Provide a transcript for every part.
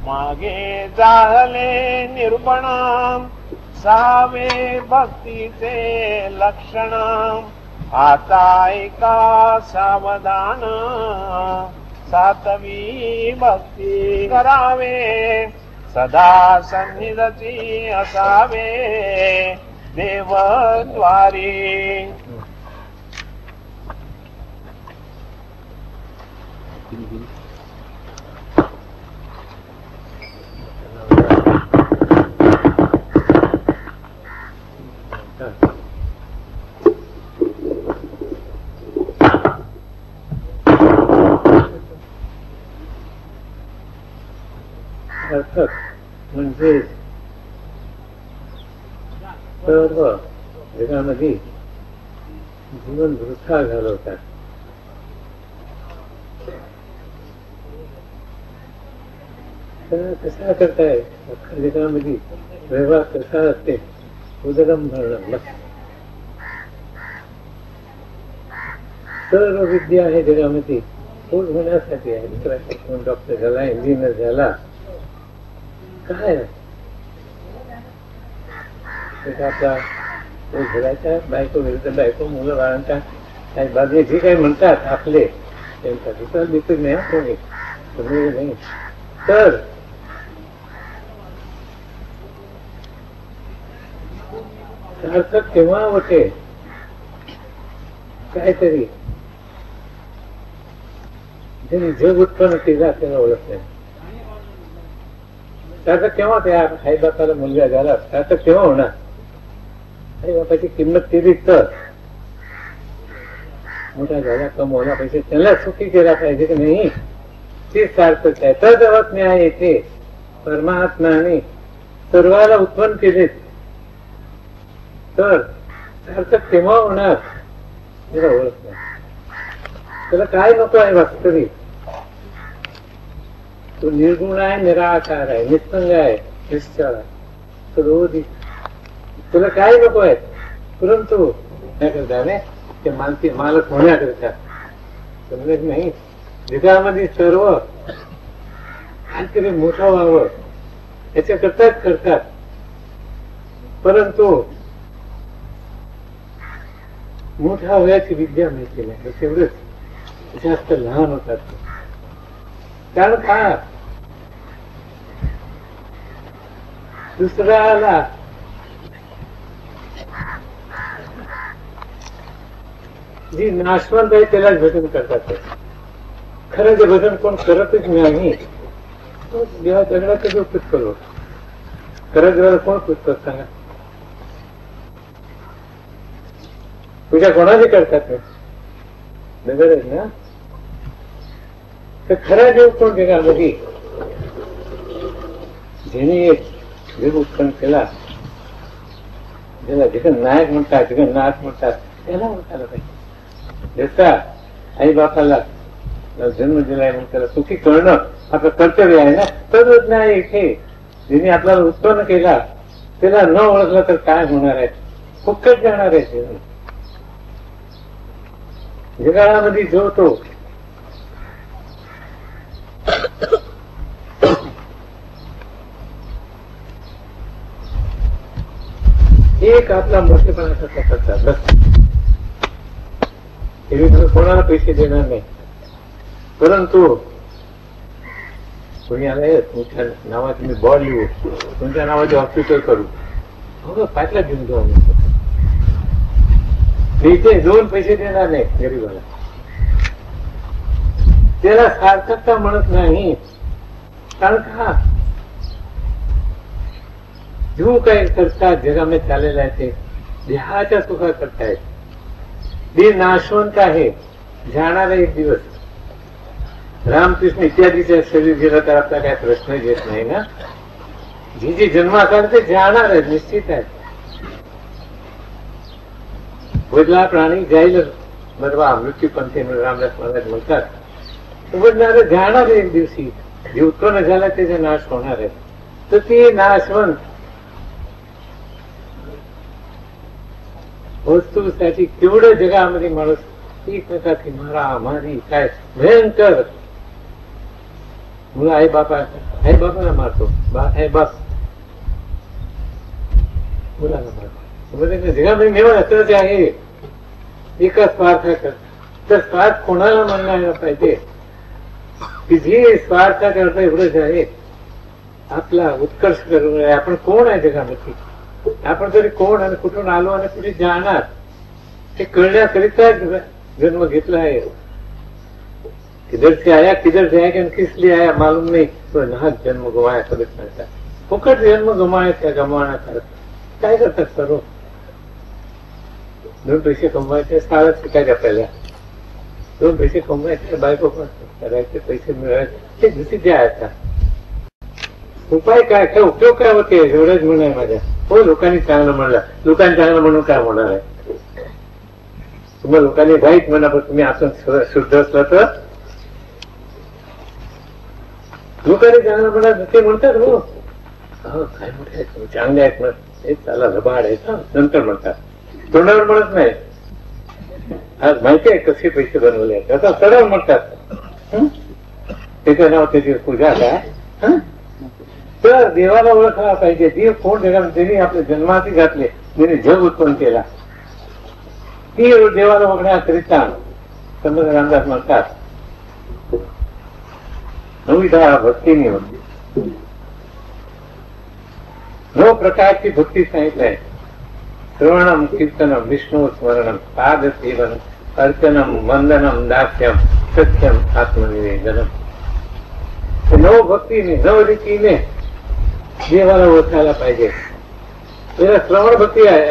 मागे जाहले निर्पण सावे भक्तीचे लक्षण आता ऐका सावधान सातवी भक्ती करावे सदा सन्निधची असावे देवद्वारी अर्थात म्हणजे सर्व जगामध्ये जीवन वृथा घालवतात. कसा करताय अख्खा जगामध्ये व्यवहार कसा असते उदगम भरणं सर्व विद्या आहे जगामध्ये पोट होण्यासाठी आहे. दुसरा कोण डॉक्टर झाला इंजिनियर झाला काय आपला पोट भरायचा बायको विरुद्ध बायको मुलं बाळांचा काही बाजूने जे काही म्हणतात आपले त्यांचा दुसरा दिसत नाही कोणी तुम्ही नाही. तर सार्थक केव्हा होते काहीतरी ज्यांनी जग उत्पन्न केला त्याला ओळख नाही. सार्थक केव्हा त्या आई बापाला मुलगा झाला सार्थक केव्हा होणार. आई बापाची किंमत केली तर मोठा झाला कमवला पैसे त्याला सुखी केला पाहिजे की नाही ते सार्थक आहे. तद्वत न्याय येथे परमात्म्याने सर्वाला उत्पन्न केले तर सार्थक केव्हा होणार त्याला ओळख नाही. त्याला काय नको आहे वास्तविक. तो निर्गुण आहे निराकार आहे निसंग आहे निश्चळ आहे क्रोधी. तुला काय नको आहे परंतु काय करता ते मालकी मालक होण्याकरिता समजत नाही. जगामध्ये सर्व काहीतरी मोठा व्हावं याच्याकरताच करतात. परंतु मोठ्या वयाची विद्या मिळते नाही तेवढंच जास्त लहान होतात. कारण का दुसऱ्याला जी नाशवंत आहे त्यालाच भजन करतात. खरं जे भजन कोण करतच नाही देवा दगडा कधी उपयोग करू खरं देवाला कोण पुस्तक सांगा. पूजा कोणाची करतात दगड आहेत ना. तर खरा देव कोण जगामध्ये ज्याने देव उत्पन्न केला ज्याला जगन नायक म्हणतात जगन्नाथ म्हणतात त्याला म्हणताला पाहिजे. जसा आई बापाला जन्म दिलाय म्हणून त्याला सुखी करणं आपलं कर्तव्य आहे ना. तरच नाही इथे ज्याने आपल्याला उत्पन्न केला त्याला न ओळखलं तर काय होणार आहे फुकट जाणार आहे. जगामध्ये जो तो एक आपला मोठेपणाचा करता बस. कोणाला पैसे देणार नाही. परंतु कोणी आलाय तुमच्या नावाचे मी बॉल लिहू तुमच्या नावाचे हॉस्पिटल करू हो पाचला घेऊन जाऊ इथे दोन पैसे देणार नाही गरीबाला. त्याला सार्थकता म्हणत नाही. कारण का जो काही करतात जगामध्ये चाललेला आहे ते देहाच्या सुखा करतायत. देह नाशवंत आहे जाणार एक दिवस. रामकृष्ण इत्यादीच्या शरीर गेलं तर आपला काही प्रश्न येत नाही ना. जी जी जन्माकार ते जाणार आहे निश्चित आहे. वडला प्राणी जाईल बरोबर मृत्यू पंथे रामदास महाराज म्हणतात वडणार जाणार एक दिवशी जे उत्पन्न झाला त्याचा नाश होणार आहे. तर ते नाशवंत वस्तूसाठी केवढं जगामध्ये माणूस एकमेकाची मारा मारी काय भयंकर मुलं आई बापाला मारतो, आई बाप मुलांना मारतो. जगामध्ये निवड असंच आहे, एकच स्वार्थ कर. तर स्वार्थ कोणाला मानला पाहिजे की जे स्वार्थ करता एवढंच आहे, आपला उत्कर्ष करून आपण कोण आहे जगामध्ये, आपण तरी कोण आणि कुठून आलो आणि कुठे जाणार हे कळण्याकरिता जन्म घेतला आहे. किधर से आया किधर जाएगा किस लिए आया मालूम नहीं, तो नाहक जन्म गवाया कधीच म्हणतात. फुकट जन्म गमावायचा गमावण्याचा काय करतात सर्व. 2 पैसे कमवायचे, शाळा शिकायच्या पहिल्या 2 पैसे कमवायचे, बायको पण करायचे, पैसे मिळवायचे, ते दुसरी द्यायचा. उपाय काय, काय उपयोग काय होते एवढंच म्हणणं आहे माझ्या. हो, लोकांनी चांगलं म्हणलं, लोकांनी चांगलं म्हणून काय होणार आहे. तुम्हाला लोकांनी वाईट म्हणा, पण तुम्ही आपण शुद्ध असला तर लोकांनी चांगलं म्हणा, ते म्हणतात हो काय मोठे आहेत, चांगले आहेत म्हणत, हे चाला लबाड आहेत नंतर म्हणतात, तोंडावर म्हणत नाही. आज माहिती आहे कसे पैसे बनवले त्याचा सरळ म्हणतात. त्याचं नाव त्याची पूजा काय. तर देवाला ओळखला पाहिजे. देव कोण जगात, त्यांनी आपल्या जन्माती घातले, त्यांनी जग उत्पन्न केला. ती देवाला ओळखण्याकरिता संत रामदास म्हणतात 9 भक्तीने होती. 9 प्रकारची भक्ती सांगितलंय. श्रवणम कीर्तनम विष्णू स्मरणम पादसेवनम अर्चनम वंदनम दास्यम सत्यम आत्मनिवेदनम. 9 भक्तीने 9 रीतीने देवाला ओळखायला पाहिजे. त्याला श्रवण भक्ती आहे,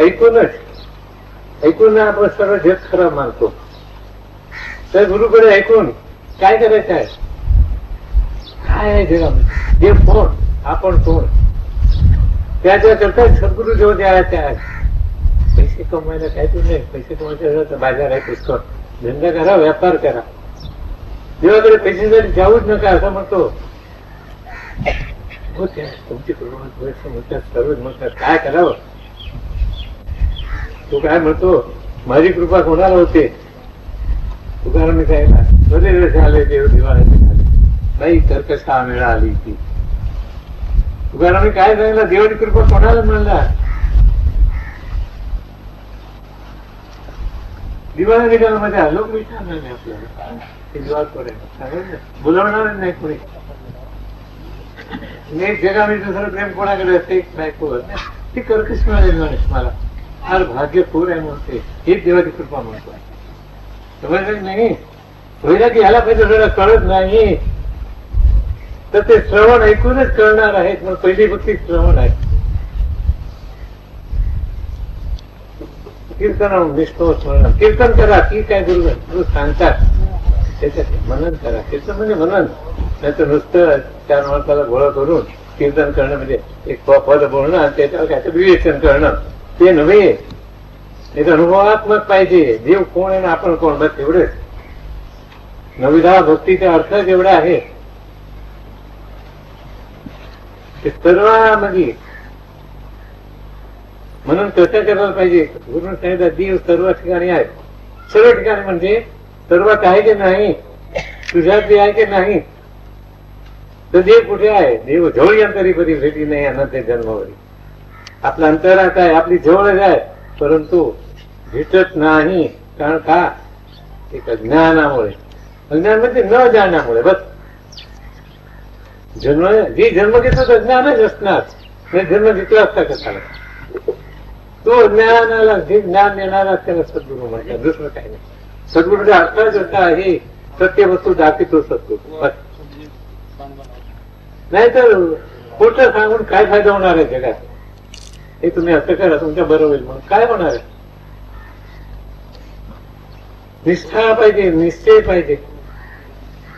ऐकून आपण सर्व जग खरं मानतो. तर गुरुकडे ऐकून काय करायचं आहे, काय आहे जगामध्ये, देव कोण, आपण कोण, त्याच्याकरता सद्गुरु जेव्हा द्यायचे आहे. पैसे कमवायला काय तू नाही, पैसे कमवायचे बाजार आहे, पुष्कळ धंदा करा, व्यापार करा. देवाकडे पैशासाठी जाऊच नका असं म्हणतो. हो, त्या तुमची म्हणतात, सर्वच म्हणतात काय करावं. तू काय म्हणतो, माझी कृपा कोणाला होते. तुकाराम सांगितला बरे झाले देव दिवाळी झाले बाई कर्कशा वेळा आली ती. तुकाराम काय सांगितलं, देवाची कृपा कोणाला मिळणार. दिवाळी निघाल्यामध्ये लोक विचारणार नाही आपल्याला, ते दिवाळ पडेल बोलवणार नाही कोणी. नाही जगामध्ये दुसरं प्रेम कोणाकडे असते, बायकोवर ती कर्कश मिळाली माणूस मला फार भाग्यपूर आहे म्हणते. हेच देवाची कृपा म्हणतो. नाही होईल की ह्याला पाहिजे जरा कळत नाही, तर ते श्रवण ऐकूनच कळणार आहेत. मग पहिली भक्ती श्रवण आहे. कीर्तन विष्णू स्मरण, कीर्तन करा. ती काय गुरु सांगतात त्याच्यात मनन करा. कीर्तन म्हणजे मनन, नाही तर नुसतं 4 माणसाला गोळा करून कीर्तन करणं म्हणजे एक पद बोलणं आणि त्याच्यावर काय विवेचन करणं ते नव्हे. एक अनुभवात्मक पाहिजे. देव कोण आहे ना आपण कोण, बस एवढेच. 9 भक्तीचा अर्थ जेवढा आहे ते सर्वांमध्ये म्हणून कसं करायला पाहिजे. गुरु सांगितलं देव सर्व ठिकाणी आहे. सर्व ठिकाणी म्हणजे सर्वात आहे की नाही, तुझ्यात आहे की नाही, तर देव कुठे आहे. देव जवळ अंतरीपदी भेटी नाही अनंत जन्मावरी. आपला अंतरात आहे, आपली जवळच आहे, परंतु भेटत नाही. कारण का, एक अज्ञानामुळे. अज्ञान म्हणजे न जाण्यामुळे. बस जन्म जे जन्म घेतो तर ज्ञानच असणार. जन्म घेतला असता कसा तो ज्ञानाला, जे ज्ञान देणारा त्याला सद्गुरू म्हणतात. दुसरं काही नाही. सद्गुरूचा अर्थच असा आहे सत्य वस्तू दाखवतो सद्गुरू. बस. नाहीतर खोटं सांगून काय फायदा होणार आहे जगात. हे तुम्ही असं करा तुमच्या बरोबर होईल म्हणून काय होणार आहे. निष्ठा पाहिजे, निश्चय पाहिजे.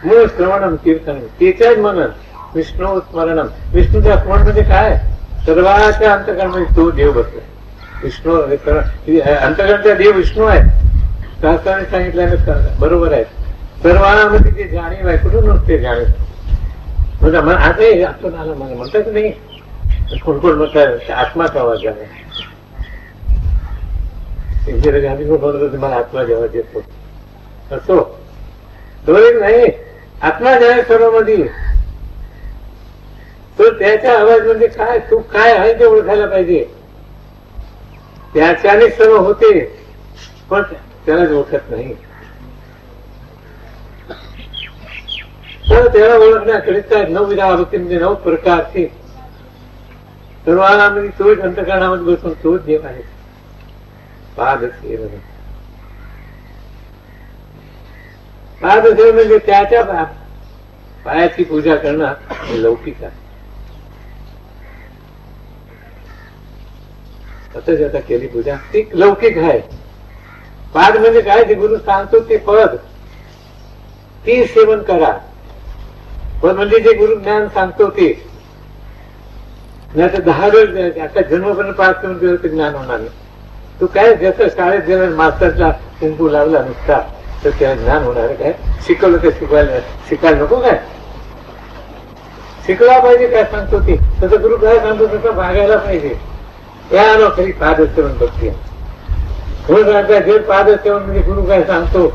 मूळ श्रवणम कीर्तन, त्याच्याच मनन विष्णू स्मरणम. विष्णूचा स्मरण म्हणजे काय, सर्वाच्या अंतकरणामध्ये तो देव बसला. विष्णू अंतकरणाचा देव विष्णू आहे. शास्त्राने सांगितल्याने बरोबर आहे. सर्वांमध्ये जे जाणीव आहे, कुठून नसते जाणीव. म्हणजे आता आपण आला मला म्हणतात नाही, कोण कोण म्हणतात आत्माचा आवाज आहे. इंदिरा गांधी कोण म्हणत तुम्हाला आत्मा जेव्हा येतो असो नाही. आत्मा जे आहे सर्व मध्ये तर त्याच्या आवाज म्हणजे काय, तू काय आहे ते ओळखायला पाहिजे. त्याच्याने सर्व होते, पण त्याला ओळखत नाही. तर त्याला ओळखण्याकरिता 9 विधा आवृत्ती म्हणजे 9 प्रकारची सर्वांमध्ये तोच अंतःकरणामध्ये बसून तोच देव आहे. पादसेवन. पादसेवन म्हणजे त्याच्या पायाची पूजा करणं हे लौकिक आहे. आता केली पूजा ती लौकिक आहे. पाद म्हणजे काय, जे गुरु सांगतो ते पद, ती सेवन करा. पण म्हणजे जे गुरु ज्ञान सांगतो ते नाही तर 10 वेळ आता जन्मपर्यंत पाच सेवन केलं तर ज्ञान होणार नाही. तू काय जसं शाळेत जेव्हा मास्तरला कुंकू लावला नुसता तर त्याला ज्ञान होणार काय? शिकवलं तर शिकायला नको काय? शिकला पाहिजे काय सांगतो ते, तसं गुरु काय सांगतो तसं भागायला पाहिजे. या खरी पादसेवन बघते जे पादसेवन म्हणजे गुरु काय सांगतो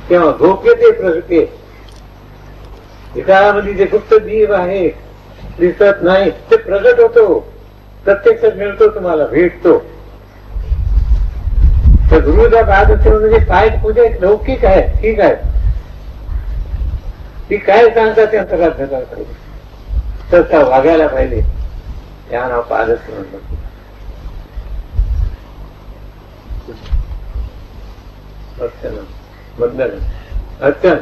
तेव्हा झोप येते, प्रगते. एकामध्ये जे गुप्त जीव आहे दिसत नाही ते प्रगट होतो, प्रत्यक्षात मिळतो, तुम्हाला भेटतो. तर गुरुचा पादसेवन म्हणजे काय पूजा लौकिक आहे, ठीक आहे. ती काय सांगतात ते अंतरात घालायला पाहिजे, तसा वागायला पाहिजे. या नाव पादसेवन म्हणतो. अर्चन वंदन अर्चन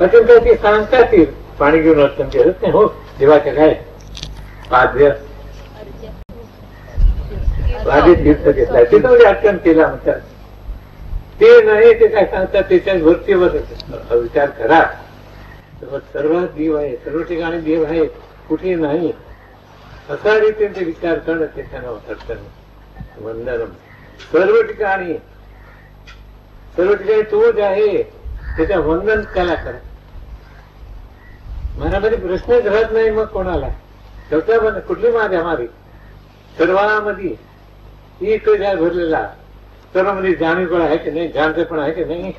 अर्चन काय ते सांगतात ते पाणी घेऊन अर्चन केलं नाही हो देवाच्या काय पाद्य वादीत तीर्थ घेतलाय तिथं म्हणजे अर्चन केला म्हणतात. ते नाही ते काय सांगतात त्याच्या वरतीवर विचार करा. सर्वात देव आहे, सर्व ठिकाणी देव आहे, कुठे नाही असा रीतीने विचार करणं त्याच्या नाव अर्चन वंदनम. सर्व ठिकाणी तोच आहे, त्याच्या वंदन त्याला करा. मनामध्ये प्रश्नच राहत नाही मग कोणाला. शेवटा कुठली माझ्या मारी सर्वांमध्ये एक जाय भरलेला, सर्वांमध्ये जाणीव आहे की नाही, जाणते पण आहे की नाही.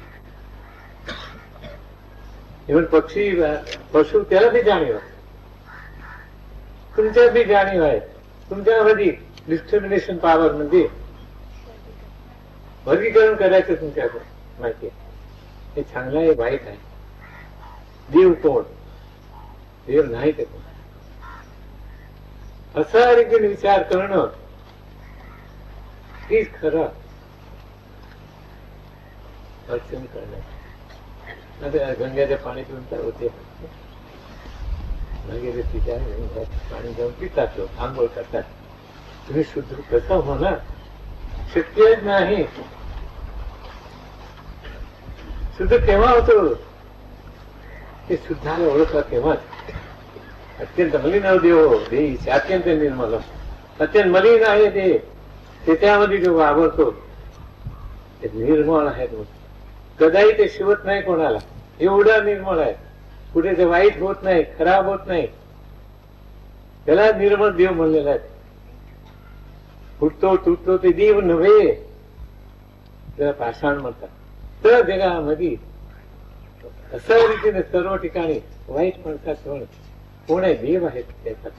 इव्हन पक्षी पशु त्याला बी जाणीव आहे, तुमच्यात बी जाणीव आहे. तुमच्यामध्ये डिस्क्रिमिनेशन पॉवर म्हणजे वर्गीकरण करायचं तुमच्याकडे माहिती आहे. हे चांगलं आहे, वाईट आहे. देव कोण, देव नाही ते कोण, असा रीतीने विचार करणं हेच खरं अर्चन करणं. आता गंगेच्या पाणी पिऊन काय होते, गंगेचे पिता पाणी जाऊन पितात, लोक आंघोळ करतात. तुम्ही शुद्ध कसं होणार, शक्यच नाही. शुद्ध केव्हा होतो, ते शुद्धाला ओळखला तेव्हाच. अत्यंत मलिन देव देश अत्यंत निर्मल, अत्यंत मलिन आहे ते, त्याच्यामध्ये जो वावरतो ते निर्मळ आहे. कदाही ते शिवत नाही कोणाला, एवढा निर्मळ आहे. कुठे ते वाईट होत नाही, खराब होत नाही. त्याला निर्मळ देव म्हणलेला आहे. फुटतो तुटतो ते देव नव्हे, त्याला पाषाण म्हणतात. तर जगामध्ये अशा रीतीने सर्व ठिकाणी वाईट म्हणतात कोण आहे, देव आहेत त्याच्यात.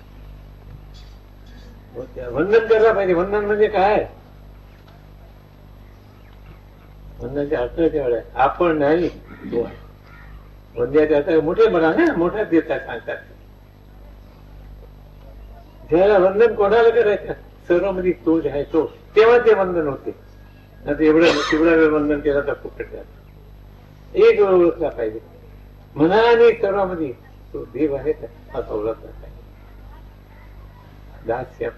वंदन करायला पाहिजे. वंदन म्हणजे काय, वंदनाचा अर्थ तेवढा आपण नाही तो आहे. वंद्याचा अर्थ मोठे म्हणा ना, मोठा देतात सांगतात. ज्याला वंदन कोणाला करायचं, सर्व मध्ये तो जे आहे तो, तेव्हा ते वंदन होते. आता एवढा वेळ वंदन केला तर फुकट जात. एक वेळ ओळखला पाहिजे मनाने, सर्वांमध्ये तो देव आहे असा ओळखला पाहिजे. दास्य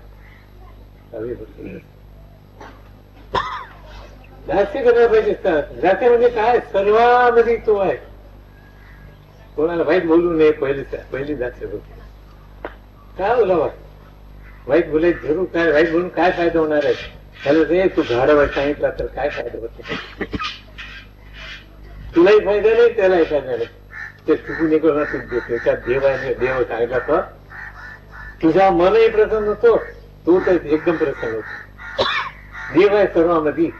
दास्य करायला पाहिजे. दास्य म्हणजे काय, सर्वांमध्ये तो आहे. कोणाला वाईट बोलू नये, पहिली दास्य बोलते. काय बोलावा, वाईट बोलाय जरूर, काय वाईट बोलून काय फायदा होणार आहे. त्याला रे तू घाडा सांगितला तर काय फायदा होतो, तुलाही फायदा नाही त्यालाही फायदा नाही. ते चुकून निघून त्याच्यात देव आहे, देव सांगितला तर तुझा मनही प्रसन्न होतो, तो तर एकदम प्रसन्न होतो. देव आहे सर्वांमध्ये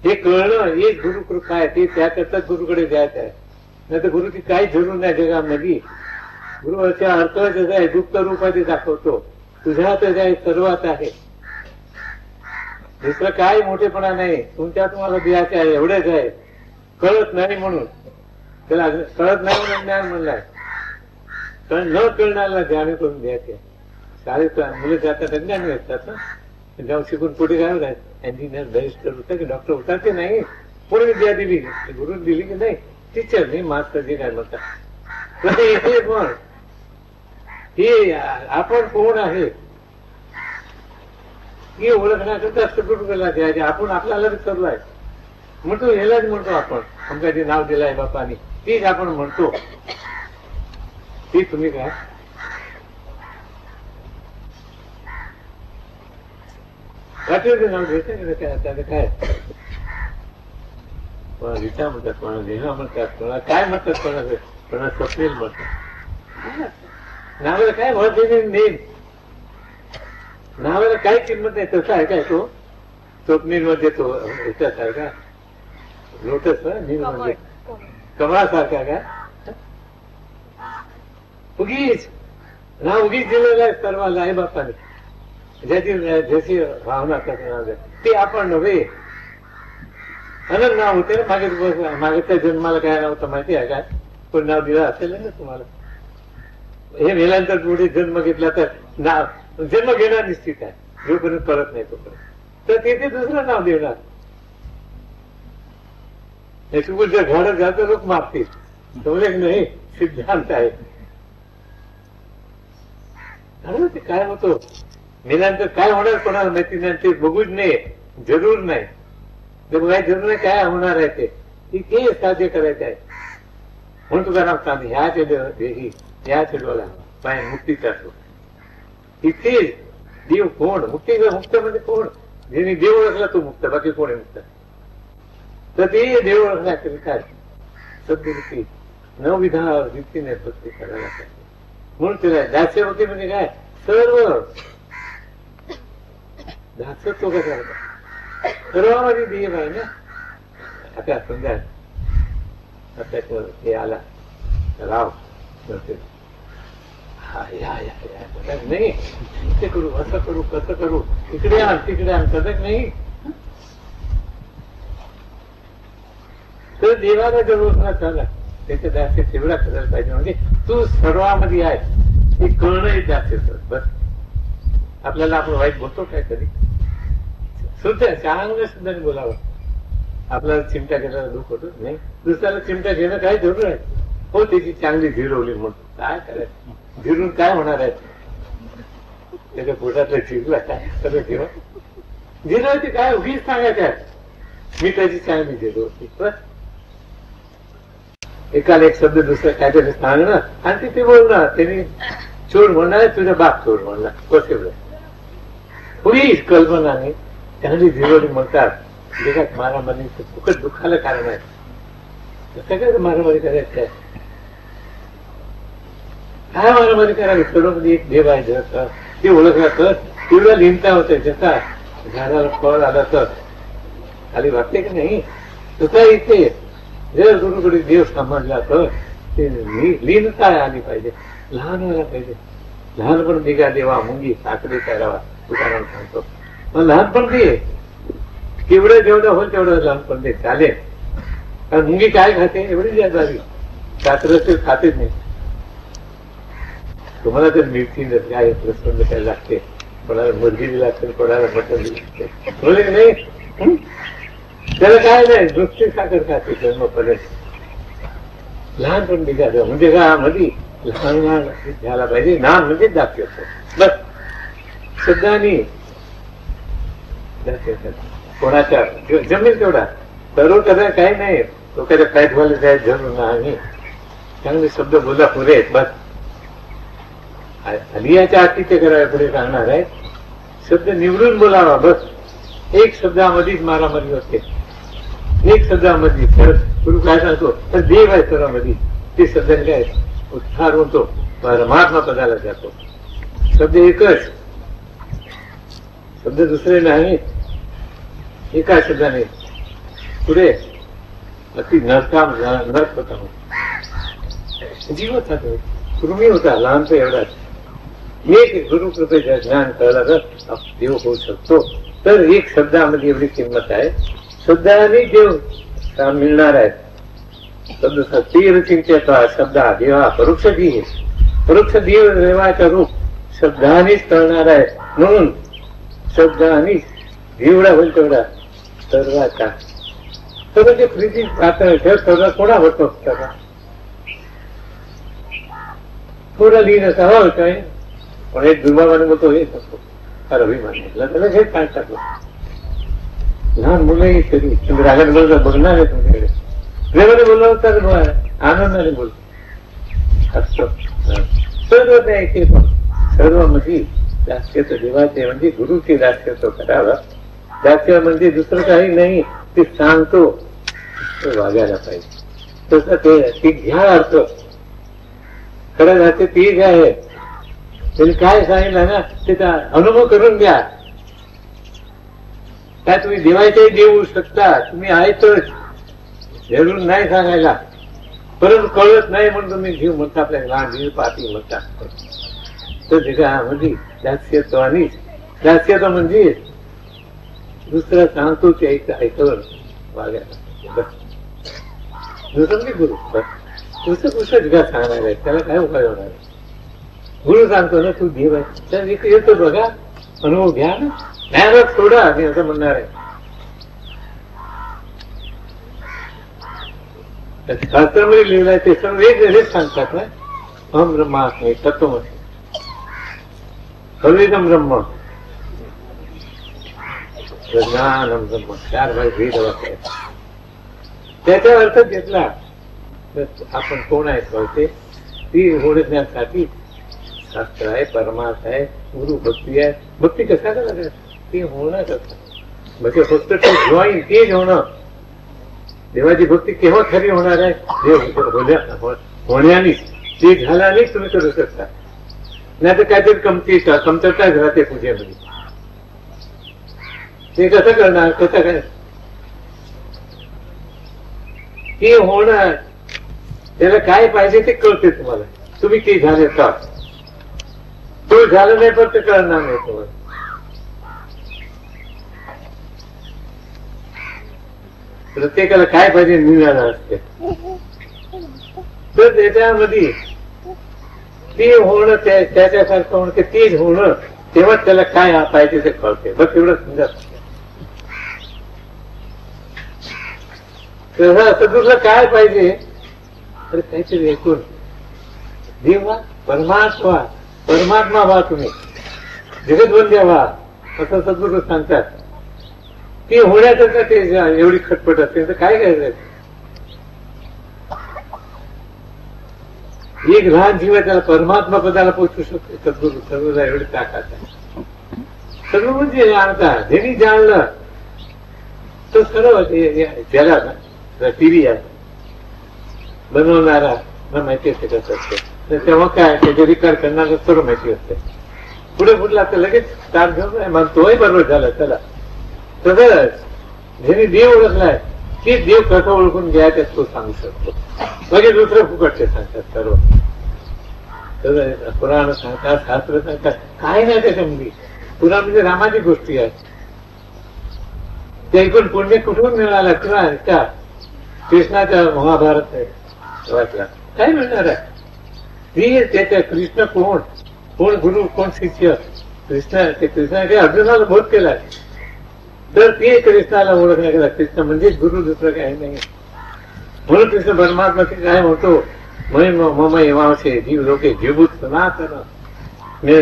हे कळणं, एक गुरु कृपा आहे. ते त्याकरता गुरुकडे जायचं आहे. नाही तर गुरुची काही जरूर नाही जगामध्ये. गुरुच्या अर्थाच आहे, गुप्त रूपाने दाखवतो. तुझ्यातच आहे, सर्वात आहे. दुसरं काय मोठेपणा नाही. तुमच्या तुम्हाला द्यायचे आहे, एवढेच आहे. कळत नाही म्हणून त्याला कळत नाही म्हणून ज्ञान म्हणलाय. कारण न कळणाऱ्याला ज्ञान करून द्यायचे. शाळेत मुलं जातात ज्ञान भेटतात. जाऊन शिकून पुढे काय होत, इंजिनियर बॅरिस्टर होता की डॉक्टर होता की नाही, कोणी विद्या दिली, गुरु दिली की नाही, टीचर नाही, मास्टर जे काय म्हणतात. हे पण हे आपण कोण आहे हे ओळखण्याकरता सद्गुरूला द्यायचे. आपण आपल्याला विसरलोय म्हणतो, ह्यालाच म्हणतो आपण. आमच्या जे नाव दिलंय बापाने तीच आपण म्हणतो. ती तुम्ही काय वाटेल नाव घ्यायचं काय. आता काय कोणा गीता म्हणतात, कोणा देहा म्हणतात, कोणा काय म्हणतात, कोणा स्वप्नील म्हणतात. नावाला काय महत्व नाही, नावाला काय किंमत नाही. तसा आहे काय तो स्वप्नील मध्ये तो ह्याच्यात आहे का लोटस म्हणजे कमळासारखा का. उगीच नाव उगीच दिलेलं आहे सर्वांना आई बापाने. ज्याची भावना ते आपण नव्हे. अनंत नाव होते ना मागच्या जन्माला काय नाव होतं माहिती आहे काय. कोण नाव दिलं असेल ना तुम्हाला. हे मेल्यानंतर पुढे जन्म घेतला तर नाव जन्म घेणार निश्चित आहे. जोपर्यंत कळत नाही तोपर्यंत तर तिथे दुसरं नाव देणार. हे चुकून जर घडत जातं लोक मागतील. समजे नाही सिद्धांत आहे. ते काय होतो मेल्यानंतर काय होणार कोणाला माहिती नाही. ते बघूच नाही, जरूर नाही. ते बघायचं जरूर नाही काय होणार आहे ते साध्य करायचं आहे. म्हणून तुझा नाव सांग ह्या चेडवाला पाय मुक्तीचा असतो. तिथे देव कोण मुक्ती मुक्त म्हणजे कोण. ज्याने देव ओळखला तो मुक्त, बाकी कोण आहे मुक्त. तर ते देव ओळखण्यासाठी काय सद्वृत्ती नवविधा वृत्तीने भक्ती करायला पाहिजे. म्हणून तिला दास्यवृत्ती म्हणजे काय सर्व दासत्व कसं होतं सर्वांमध्ये देव आहे ना. आता समजा आता हे आला राव नाही ते करू असं करू कसं करू इकडे आण तिकडे आण कसं नाही. तर देवाला जर ओळखला झाला त्याच्या दास्य तेवढा करायला पाहिजे. म्हणजे तू सर्वांमध्ये आहे हे कळणं दास्य. बस आपल्याला आपण वाईट बोलतो काय कधी सुद्धा चांगलं सुद्धा बोलावं. आपल्याला चिमटा घ्यायला दुःख होतो नाही. दुसऱ्याला चिमटा घेणं काय जरूर आहे. हो त्याची चांगली झिरवली म्हणतो काय करायचं. झिरून काय होणार आहे. त्याच्या पोटातलं झिरला काय सगळं ठेवा झिरवते काय उगीच सांगायचं आहे. मी त्याची चांगली झिरवते बस. एकाला एक शब्द दुसरं काहीतरी सांगणं आणि तिथे बोलणार. त्यांनी चोर म्हणणार तुझा बाप चोर म्हणणार कसे उगीच कल्पनाने चांगली झिरवली म्हणतात. जगात मारामारी फुकट दुःखाला कारण आहे. सगळ्यात मारामारी करायचं आहे. काय मारामारी करावी. सर्वमध्ये एक देव आहे जगाचा ते ओळखला तर तेवढा लिहिता होते. जसा झाडाला फळ आला तर खाली वाटते की नाही तसा इथे जर गुरुकडे देव समजला तर ते लीनता आली पाहिजे. लहान व्हायला पाहिजे. लहानपण दिगा देवा मुंगी साखरे करावा तुकाराम सांगतो. मग लहानपण दे केवढं जेवढं होईल तेवढं लहानपण दे चालेल. कारण मुंगी काय खाते एवढी जावी साखर खातेच नाही. तुम्हाला तर मिरची काय प्रसंग काय लागते. कोणाला मुर्गी दिली लागते कोणाला मटण दिली लागते बोले नाही. त्याला काय नाही नुसती साखर खाते जन्मपर्यंत. लहानपण दिगा देवा म्हणजे का मध्ये लहान लहान घ्यायला पाहिजे. लहान म्हणजे दाखव बस शब्दानी कोणाच्या जमेल तेवढा सर्व कदा काही नाही. लोकांच्या पॅट वाले जाय जरूर नाही. चांगले शब्द बोला पुरे आहेत बस. लिहाच्या आधी ते करायला पुढे सांगणार आहे. शब्द निवडून बोलावा बस. एक शब्दामध्येच मारामारी होते. एक शब्दामध्ये गुरु काय सांगतो तर देव आहे सर्वांमध्ये. ते शब्द काय उत्साह होतो महात्मा पदाला जातो. शब्द एकच शब्द दुसरे नाही. एका शब्दाने पुढे अति नरक होता जीवच कृमी होता लहानसा एवढाच. एक गुरुकृपेच्या ज्ञान कळलं तर देव होऊ शकतो. तर एक शब्दामध्ये एवढी किंमत आहे. शब्दाने देव मिळणार आहे. शब्द तीर चिंतेचा शब्दा देवा परोक्ष देव. परोक्ष देवाचा रूप शब्दानेच कळणार आहे. म्हणून शब्दानेच जेवढा होईल तेवढा सर्वाचा सगळं जे प्रीती पातळ सगळं कोणा होतो थोडं लिहिण्याचा हवा होता. पण एक दुर्भावाने बोलतो हे नको फार अभिमान घेतला त्याला हे काय टाकलं. लहान मुलंही तरी तुम्ही रागाने बोलता बघणार आहे तुमच्याकडे. प्रेमाने बोललो तर आनंदाने बोलतो असतो. सर्व ते पण सर्व मध्ये दास्यत्व देवाचे म्हणजे गुरुचे दास्यत्व करावं. दास्य म्हणजे दुसरं काही नाही. ते सांगतो वागायला पाहिजे तसं ते घ्या अर्थ. खरं जाते ते जे आहे त्यांनी काय सांगितलं ना ते अनुभव करून घ्या. काय तुम्ही देवाच्याही देऊ शकता. तुम्ही आहेतच जरूर नाही सांगायला. परंतु कळत नाही म्हणून तुम्ही जीव म्हणता आपल्या लहान जीव पाठी म्हणता. तर त्याच्यामध्ये दास्यत्व आणि दास्यत्व म्हणजे दुसरा सांगतो ते ऐकवर वागायला. दुसरं म्हणजे गुरु दुसरं पुस्तक का सांगणार आहे त्याला काय उपाय होणार आहे. गुरु सांगतो ना तू देव आहे तर येतो बघा अनुभव घ्या ना. ज्ञानात सोडा मी असं म्हणणार आहे. शास्त्रामध्ये लिहिलं आहे ते सर्व वेगवेगळेच सांगतात ना. अहम ब्रह्मास्मी तत्वमसी सर्वेदम ब्रह्म ज्ञानम ब्रह्म 4 भेद वाक्य. त्याचा अर्थ घेतला तर आपण कोण आहे कळते. ती ओळखण्यासाठी शास्त्र आहे परमार्थ आहे गुरु भक्ती आहे. भक्ती कशा करायला ती होणं कसं म्हणजे फक्त ते जॉईन तेच होणं. देवाची भक्ती केव्हा खरी होणार आहे देव होण्याने ते झाल्यानेच तुम्ही करू शकता. नाही तर काहीतरी कमतरताच राहते पूजेमध्ये. ते कसं करणार कसं काय ते होणार. त्याला काय पाहिजे ते कळते तुम्हाला. तुम्ही ते झाले तर तो झालं नाही पण ते कळणार नाही तुम्हाला. प्रत्येकाला काय पाहिजे मिळालं असते. तर त्याच्यामध्ये ते होणं त्याच्यासारखं होणं तेच होणं तेव्हा त्याला काय पाहिजे ते कळते. बस एवढं समजा. सद्गुरूला काय पाहिजे तर काहीतरी ऐकून देवा परमात्मा व्हा तुम्ही जगतवंद्य व्हा असं सद्गुरू सांगतात. ते होण्याकरता ते एवढी खटपट असते तर काय करायचं. एक लहान जीव आहे त्याला परमात्मा पदाला पोहोचू शकतो. सद्गुरू सर्वला एवढी ताकद आहे. सर्व म्हणजे जाणता ज्यांनी जाणलं तो सर्व त्याला टीव्ही आहे बनवणारा माहिती असते कसं असते. तेव्हा काय त्याचे रिकॉर्ड करणारा सर्व माहिती असते. पुढे पुढला तर लगेच स्टार्ट घेऊन म्हणतोय बरोबर झालं चला. तसंच ज्यांनी देव ओळखलाय ते देव कसं ओळखून घ्यायचं तो सांगू शकतो. लगेच दुसरं फुकटचे सांगतात सर्व. पुराण सांगतात शास्त्र सांगतात काय नाही त्याच्यामध्ये. पुराण म्हणजे रामाची गोष्टी आहेत. त्या ऐकून पुण्य कुठून मिळाला किंवा त्या कृष्णाच्या महाभारत वाचला काय मिळणार आहे. ती त्याच्या कृष्ण कोण कोण गुरु कोण शिष्य कृष्णाने अर्जुनाला बोध केलाय. तर ते कृष्णाला ओळखण्याकरता कृष्ण म्हणजे गुरु दुसरं काही नाही. म्हणून कृष्ण परमात्मा काय म्हणतो मम एवांशे जीव लोके जीवभूत सनातन.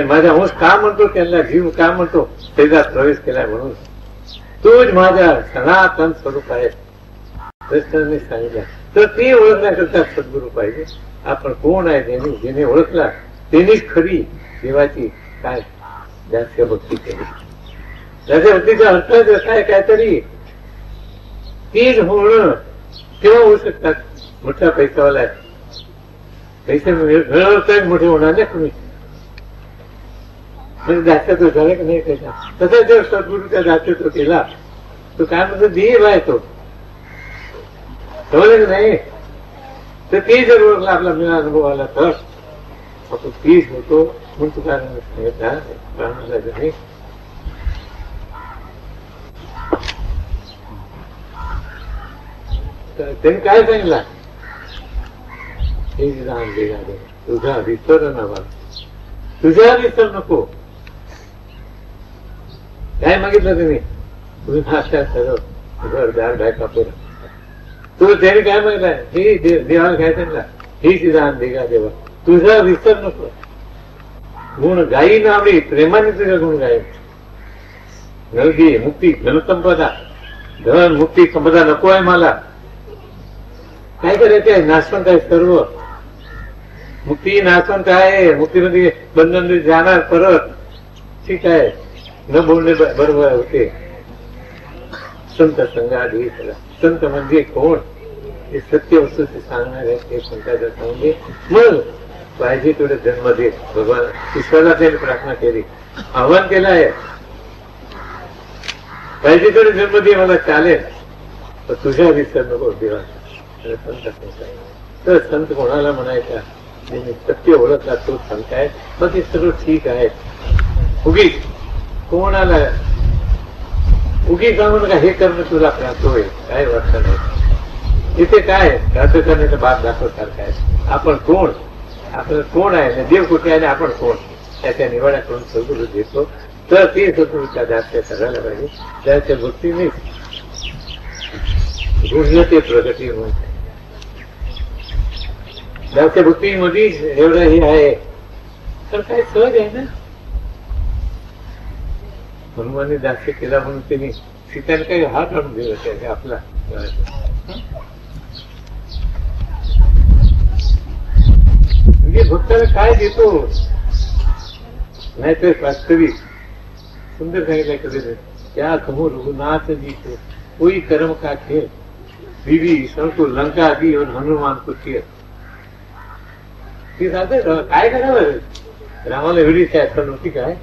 माझा अंश का म्हणतो त्यांना जीव का म्हणतो त्याच्यात प्रवेश केलाय म्हणून तोच माझ्या सनातन स्वरूप आहे कृष्णाने सांगितलं. तर ते ओळखण्याकरता सद्गुरू पाहिजे. आपण कोण आहे ज्याने ओळखला त्यांनीच खरी देवाची काय जास्त भक्ती केली. त्याच्या भक्तीचा अर्थ जसा आहे काहीतरी तेच होणं केव्हा होऊ शकतात. मोठा पैसावाला आहे पैसे मिळवताच मोठे होणार नाही तुम्ही म्हणजे दास्यत्व झालं की नाही त्याच्या. तसा जर सद्गुरूचा दास्यत्व केला तो काय म्हणतो देव आहे तो समजलं की नाही. तर ते जर ओळखला आपला मिळा अनुभव आला तर आपण पीस होतो म्हणून तुला सांगितला प्राणाला तुम्ही त्यांनी काय सांगितलं हे विधान देगा दे तुझा विसर नवा तुझा विसर नको काय मागितलं तुम्ही तुम्ही नाश्ता सर्व घरदार बायका पोरं तू त्याने काय मागितलं हे देवाला काय त्यांना हेच विधान देगा देवा तुझा विसर नको गुण गाई नावडी प्रेमाने तुझा गुण गाय नलगी मुक्ती धनसंपदा धन मुक्ती संपदा नको आहे मला काय करायचं आहे नाशवंत आहे सर्व मुक्ती नाशवंत आहे मुक्तीमध्ये बंधन जाणार परत ठीक आहे न बोलणे बरोबर होते संत संघाधी संत म्हणजे कोण हे सत्य वस्तू सांगणार आहे ते संतांना सांगले मग पाहिजे तेवढे जन्म दे भगवान ईश्वराला त्याने प्रार्थना केली आव्हान केलं आहे पाहिजे तेवढे जन्म दे मला चालेल तर तुझ्या विसर नको देवा संत तर संत कोणाला म्हणायचा सत्य ओळखला तो संत आहे मग ते सगळं ठीक आहे उगीच कोणाला उगीच जाऊन का हे करणं तुला प्राप्त होईल काय वाटत नाही इथे काय प्राप्त करण्याचा बाप दाखवसारखा आहे आपण कोण आपलं कोण आहे देव कुठे आहे आपण कोण त्याच्या निवाड्या करून सद्गुरू देतो तर ते सद्गुरूच्या दास्य करायला पाहिजे त्याच्या भक्तीने गुण्यते प्रगती होऊन दास्य भक्तीमध्ये एवढं हे आहे तर काय सहज आहे ना हनुमाने दास्य केला म्हणून त्यांनी सीताने काही हात आणून दिला त्याने आपला म्हणजे भक्ताला काय देतो नाहीतर वास्तविक सुंदर सांगितलं कधी क्या कहूँ रघुनाथ जी को कोई कर्म का खेल बीवी ईश्वर को लंका दी और हनुमान को खेल ती सांगते काय करावं रामाला एवढी काय नव्हती काय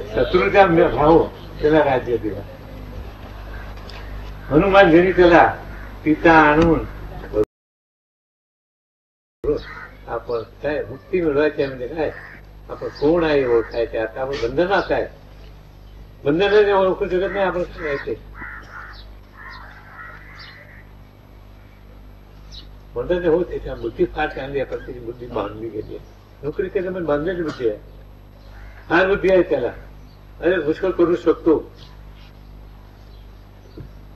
शत्रूचा भाऊ त्याला राज्य दिला हनुमान घरी त्याला पिता आणून आपण काय मुक्ती मिळवायची म्हणजे काय आपण कोण आहे ओळखायचे आता आपण बंधनात आहे बंधनाने ओळखू शकत नाही आपण सांगायचे म्हणतात हो त्याच्या बुद्धी फार चांगली आहे पण त्याची बुद्धी बांधली गेली आहे नोकरी केल्यामुळे बांधलेली बुद्धी आहे फार बुद्धी आहे त्याला अरे पुष्कळ करू शकतो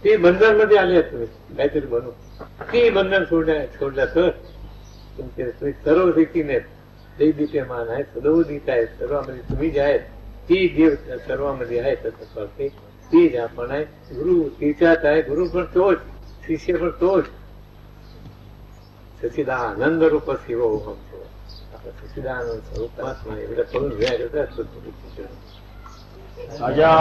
ते बंधनामध्ये आले आहेत तुम्ही काहीतरी म्हणू ते बंधन सोडलं तर तुम्ही सर्व रीतीने दैदिप्यमान आहे सदोदित आहे सर्वांमध्ये तुम्ही जे आहेत ती देव सर्वांमध्ये आहे तसं करते ती जे आपण आहे गुरु तिच्यात आहे गुरु पण तोच शिष्य पण तोच सचिदानंद रूप शिव आता सचिदानंद स्वरूपात्मा एवढं करून घ्यायचं राजा